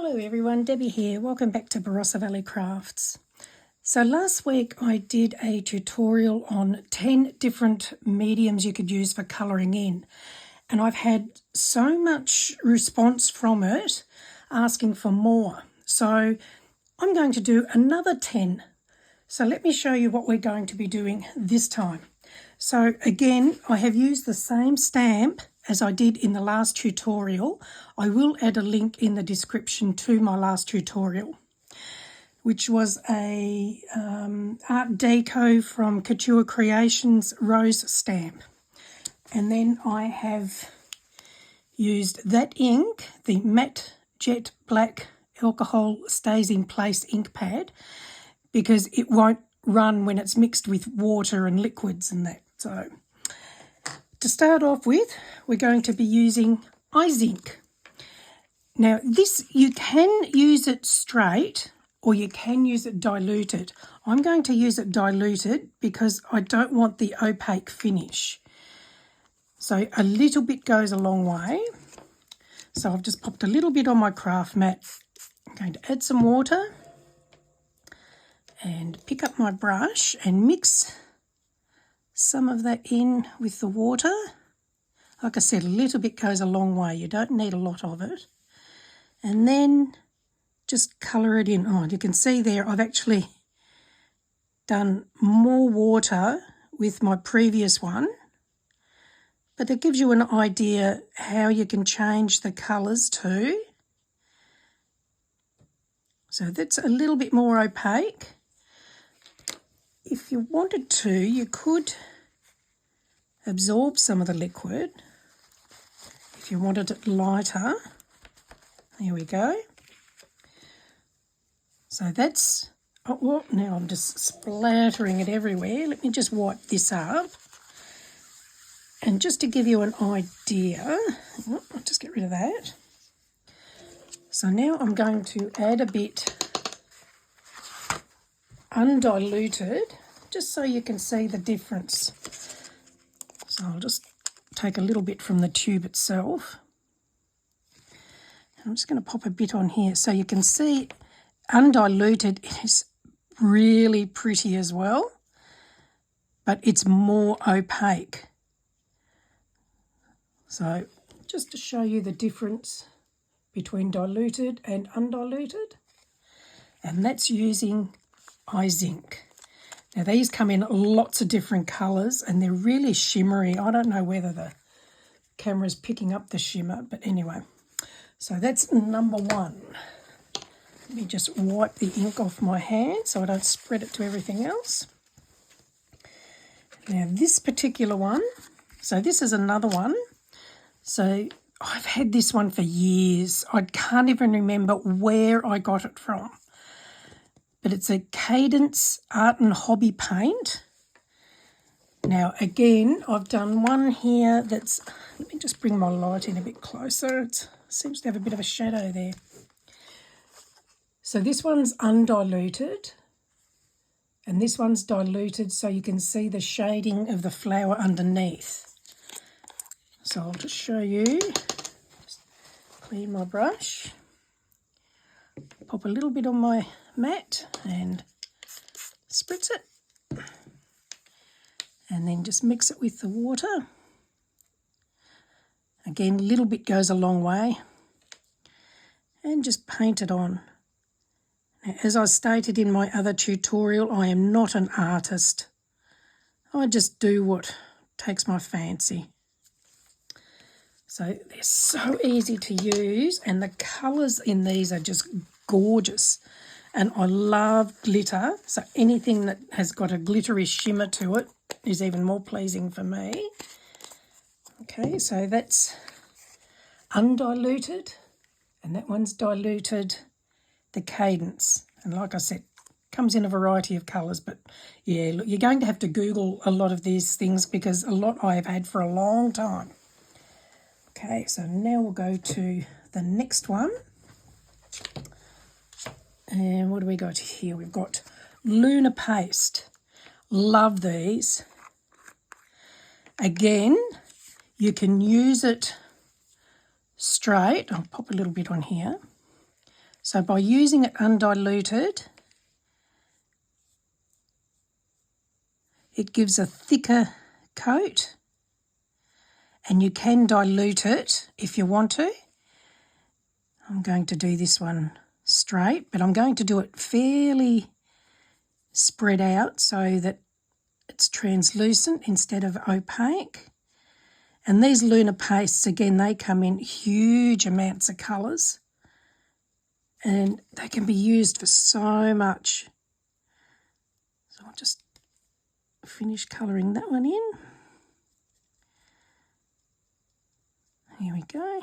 Hello everyone, Debbie here. Welcome back to Barossa Valley Crafts. So last week I did a tutorial on 10 different mediums you could use for colouring in. And I've had so much response from it asking for more. So I'm going to do another 10. So let me show you what we're going to be doing this time. So again, I have used the same stamp as I did in the last tutorial. I will add a link in the description to my last tutorial, which was a Art Deco from Couture Creations rose stamp. And then I have used that ink, the Matte Jet Black Alcohol Stays in Place ink pad, because it won't run when it's mixed with water and liquids and that. So to start off with, we're going to be using ice ink. Now this, you can use it straight or you can use it diluted. I'm going to use it diluted because I don't want the opaque finish. So a little bit goes a long way. So I've just popped a little bit on my craft mat. I'm going to add some water and pick up my brush and mix some of that in with the water. Like I said, a little bit goes a long way. You don't need a lot of it. And then just colour it in. Oh, you can see there I've actually done more water with my previous one. But it gives you an idea how you can change the colours too. So that's a little bit more opaque. If you wanted to, you could absorb some of the liquid. If you wanted it lighter, there we go. So that's, oh, well, now I'm just splattering it everywhere. Let me just wipe this up. And just to give you an idea, oh, I'll just get rid of that. So now I'm going to add a bit undiluted, just so you can see the difference. So I'll just take a little bit from the tube itself. I'm just going to pop a bit on here so you can see undiluted is really pretty as well, but it's more opaque. So just to show you the difference between diluted and undiluted, and that's using ice ink. Now these come in lots of different colours and they're really shimmery. I don't know whether the camera's picking up the shimmer, but anyway. So that's number one. Let me just wipe the ink off my hand so I don't spread it to everything else. Now this particular one, so this is another one. So I've had this one for years. I can't even remember where I got it from. But it's a Cadence Art and Hobby paint. Now again, I've done one here that's, let me just bring my light in a bit closer. It seems to have a bit of a shadow there. So this one's undiluted and this one's diluted so you can see the shading of the flower underneath. So I'll just show you, just clean my brush, pop a little bit on my mat and spritz it, and then just mix it with the water. Again, a little bit goes a long way, and just paint it on. Now, as I stated in my other tutorial, I am not an artist. I just do what takes my fancy. So they're so easy to use, and the colours in these are just gorgeous. And I love glitter, so anything that has got a glittery shimmer to it is even more pleasing for me. Okay, so that's undiluted, and that one's diluted, the Cadence. And like I said, comes in a variety of colours, but yeah, look, you're going to have to Google a lot of these things because a lot I have had for a long time. Okay, so now we'll go to the next one. And what do we got here? We've got Nvo Paste. Love these. Again, you can use it straight. I'll pop a little bit on here. So by using it undiluted, it gives a thicker coat, and you can dilute it if you want to. I'm going to do this one straight, but I'm going to do it fairly spread out so that it's translucent instead of opaque. And these lunar pastes, again, they come in huge amounts of colours, and they can be used for so much. So I'll just finish colouring that one in. Here we go.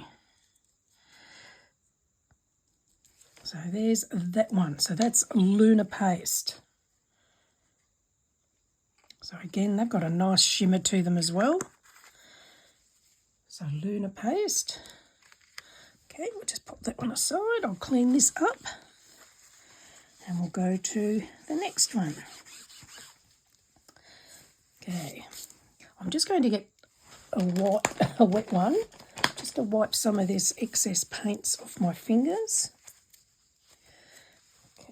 So there's that one. So that's lunar paste. So again, they've got a nice shimmer to them as well. So lunar paste. Okay, we'll just pop that one aside. I'll clean this up. And we'll go to the next one. Okay, I'm just going to get a wet one, just to wipe some of this excess paints off my fingers.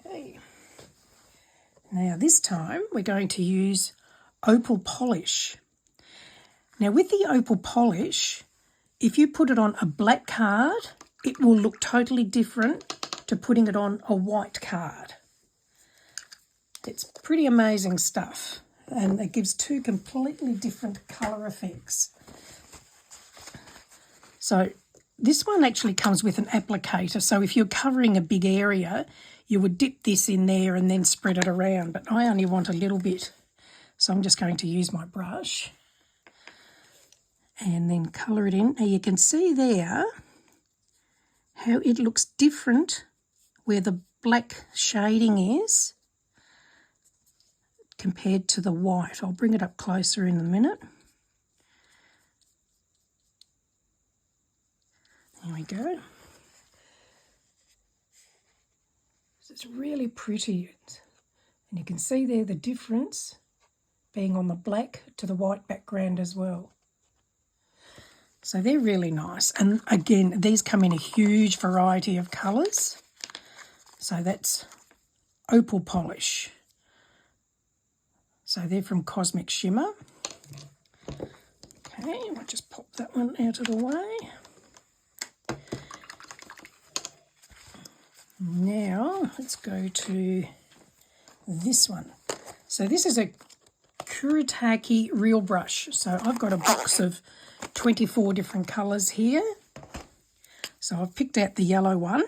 Okay, now this time we're going to use Opal Polish. Now with the Opal Polish, if you put it on a black card, it will look totally different to putting it on a white card. It's pretty amazing stuff, and it gives two completely different colour effects. So this one actually comes with an applicator, so if you're covering a big area, you would dip this in there and then spread it around, but I only want a little bit. So I'm just going to use my brush and then colour it in. Now you can see there how it looks different where the black shading is compared to the white. I'll bring it up closer in a minute. There we go. It's really pretty, and you can see there the difference being on the black to the white background as well. So they're really nice, and again these come in a huge variety of colours. So that's Opal Polish. So they're from Cosmic Shimmer. Okay, I'll just pop that one out of the way. Now let's go to this one. So this is a Kuretake Real Brush. So I've got a box of 24 different colours here. So I've picked out the yellow one,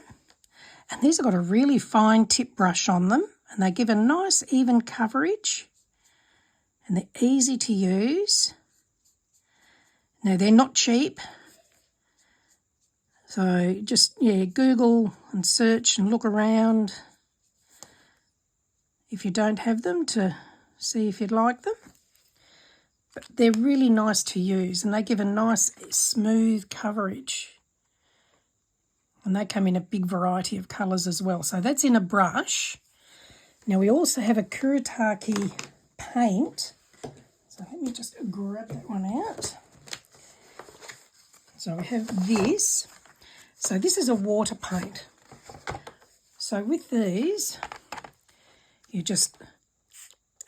and these have got a really fine tip brush on them, and they give a nice even coverage, and they're easy to use. Now they're not cheap. So just, yeah, Google and search and look around if you don't have them to see if you'd like them. But they're really nice to use, and they give a nice smooth coverage. And they come in a big variety of colours as well. So that's in a brush. Now we also have a Kuretake paint. So let me just grab that one out. So we have this. So this is a water paint. So with these, you just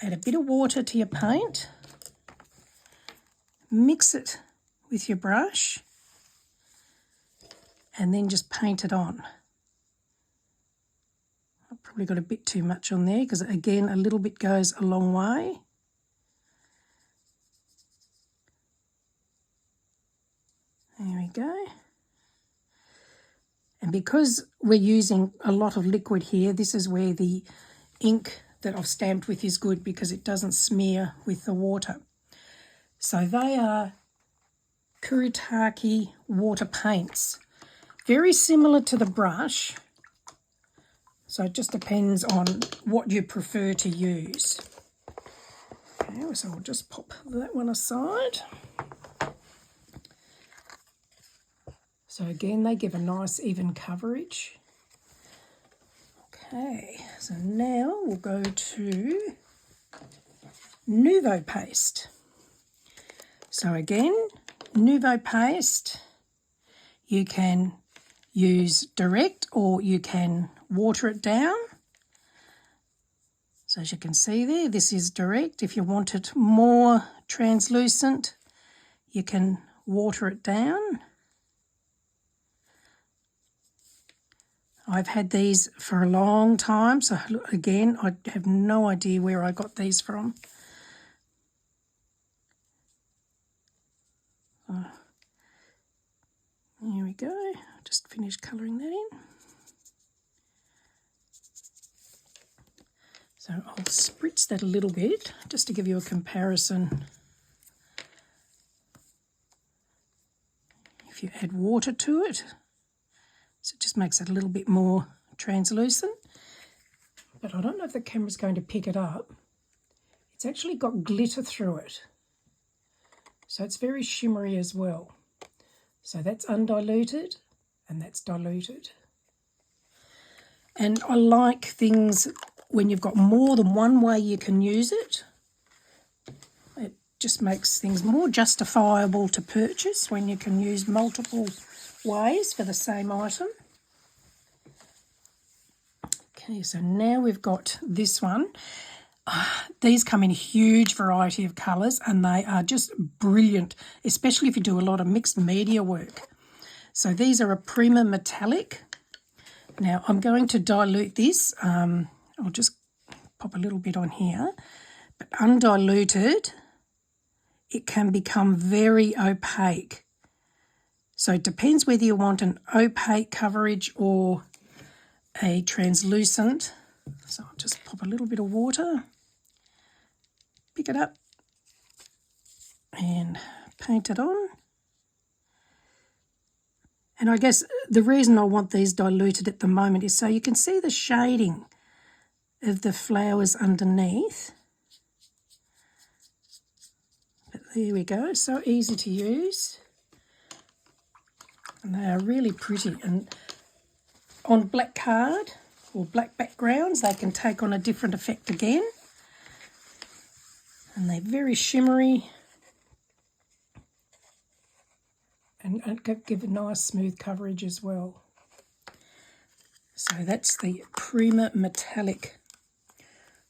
add a bit of water to your paint, mix it with your brush, and then just paint it on. I've probably got a bit too much on there because, again, a little bit goes a long way. There we go. And because we're using a lot of liquid here, this is where the ink that I've stamped with is good, because it doesn't smear with the water. So they are Kuretake water paints. Very similar to the brush. So it just depends on what you prefer to use. Okay, so I'll just pop that one aside. So again, they give a nice even coverage. Okay, so now we'll go to Nvo Paste. So again, Nvo Paste, you can use direct or you can water it down. So as you can see there, this is direct. If you want it more translucent, you can water it down. I've had these for a long time, so again, I have no idea where I got these from. Here we go, just finished colouring that in. So I'll spritz that a little bit just to give you a comparison. If you add water to it, so it just makes it a little bit more translucent. But I don't know if the camera's going to pick it up. It's actually got glitter through it. So it's very shimmery as well. So that's undiluted and that's diluted. And I like things when you've got more than one way you can use it. It just makes things more justifiable to purchase when you can use multiple ways for the same item. Okay, so now we've got this one. These come in a huge variety of colours and they are just brilliant, especially if you do a lot of mixed media work. So these are a Prima Metallic. Now I'm going to dilute this. I'll just pop a little bit on here. But undiluted, it can become very opaque. So it depends whether you want an opaque coverage or a translucent. So I'll just pop a little bit of water, pick it up and paint it on. And I guess the reason I want these diluted at the moment is so you can see the shading of the flowers underneath. But there we go, so easy to use. And they are really pretty. And on black card or black backgrounds, they can take on a different effect again. And they're very shimmery and give a nice smooth coverage as well. So that's the Prima Metallic.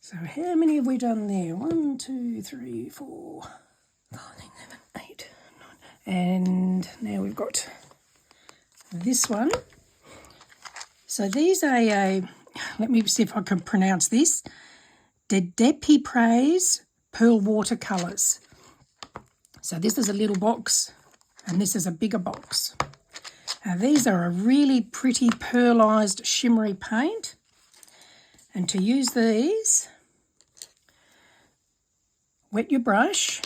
So how many have we done there? 1, 2, 3, 4, 5, 6, 7, 8, 9. And now we've got this one. So these are let me see if I can pronounce this, Dedepra Pearl watercolours. So this is a little box and this is a bigger box. Now these are a really pretty pearlised shimmery paint. And to use these, wet your brush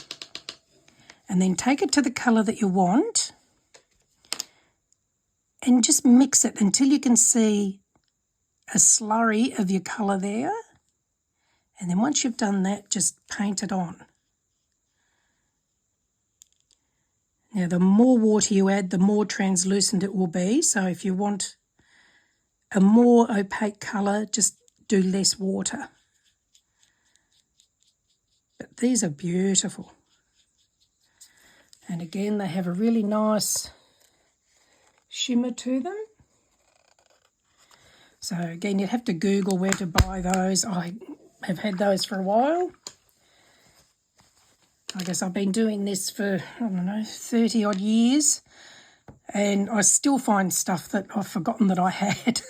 and then take it to the colour that you want and just mix it until you can see a slurry of your colour there. And then once you've done that, just paint it on. Now the more water you add, the more translucent it will be. So if you want a more opaque colour, just do less water. But these are beautiful. And again, they have a really nice shimmer to them. So again, you'd have to Google where to buy those. I have had those for a while. I guess I've been doing this for, I don't know, 30 odd years. And I still find stuff that I've forgotten that I had.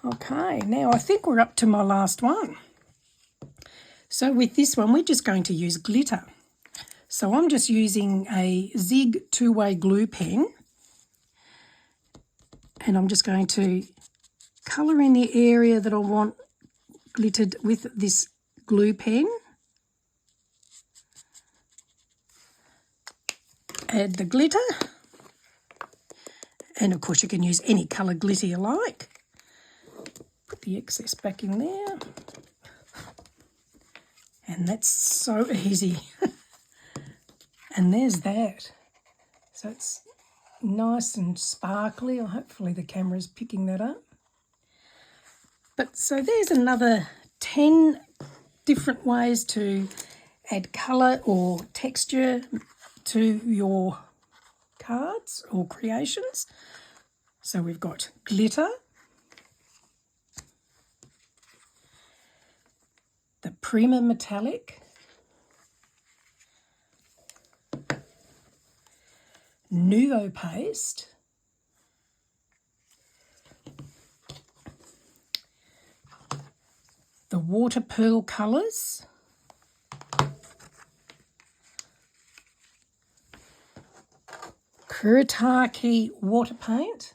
Okay, now I think we're up to my last one. So with this one, we're just going to use glitter. So I'm just using a Zig two-way glue pen. And I'm just going to colour in the area that I want glittered with this glue pen. Add the glitter. And of course you can use any colour glitter you like. Put the excess back in there. And that's so easy. And there's that. So it's nice and sparkly. Hopefully the camera's picking that up. But so there's another 10 different ways to add colour or texture to your cards or creations. So we've got glitter, Prima Metallic, Nvo Paste, the Water Pearl colours, Couture water paint,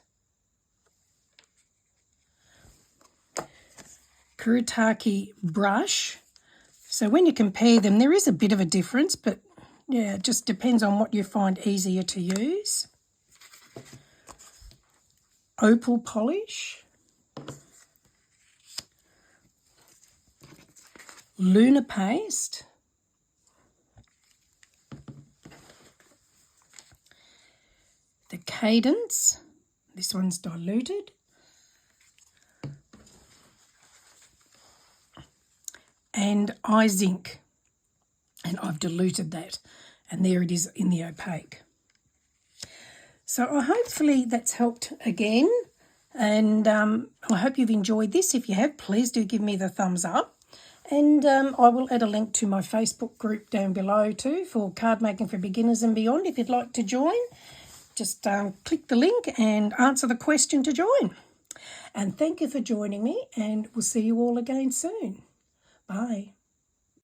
Couture brush. So when you compare them, there is a bit of a difference, but yeah, it just depends on what you find easier to use. Opal Polish, Nvo Paste, the Cadence, this one's diluted, and zinc, and I've diluted that, and there it is in the opaque. So hopefully that's helped again, and I hope you've enjoyed this. If you have, please do give me the thumbs up, and I will add a link to my Facebook group down below too for card making for beginners and beyond. If you'd like to join, just click the link and answer the question to join. And thank you for joining me, and we'll see you all again soon. Bye.